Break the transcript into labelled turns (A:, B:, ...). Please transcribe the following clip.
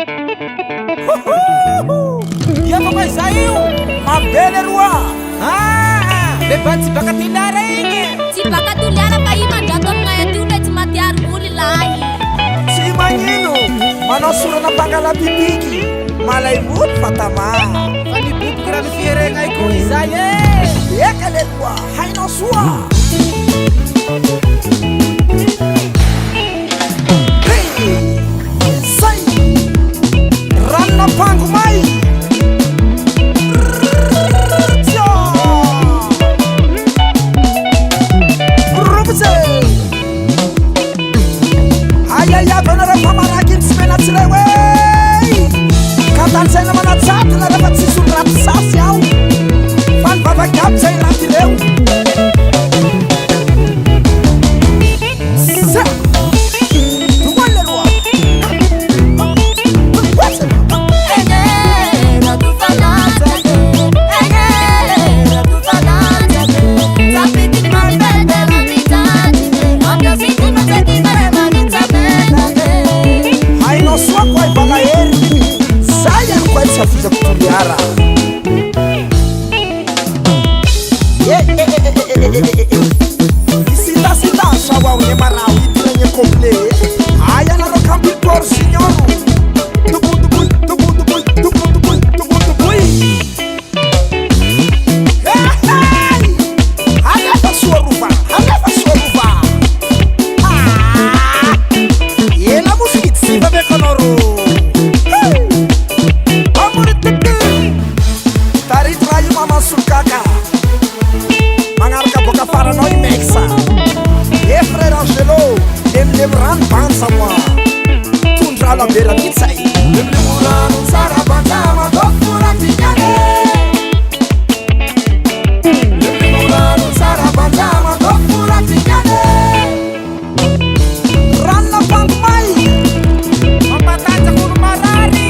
A: Ia papai saiu, MAM'BE rua. Lepas si baka tulara ini.
B: Si baka tulara pa ima datom na itu udah cuma tiar muli lahi.
A: Si mangino, manosura na pangala bibiki, malay mut fatama. Panibib grabe fire ngay ko isaye. Ya kalekwa, hay no sua. Ranon'apango mai. Ayaya benara pamarakin semena cilewe. Katan saya nama natsat na dapat sisun rapsas yau. Pan baba gap saya rati leu. Sita shawa unye marau itiranye komple. Aya na rokambi por signor. Alefa SOAROVA. Yela muskit siva bekonoro. Tari trayu mama sukaka. Mangarka boka faranoi mexa. Frère Angelo, M.R.N. pense à moi. Tundra la bella pizzaï. Le moulin tsara bandama dokura tinyane. Le moulin tsara bandama dokura tinyane. Ranon'apango mai. Mampatanja kuno marari.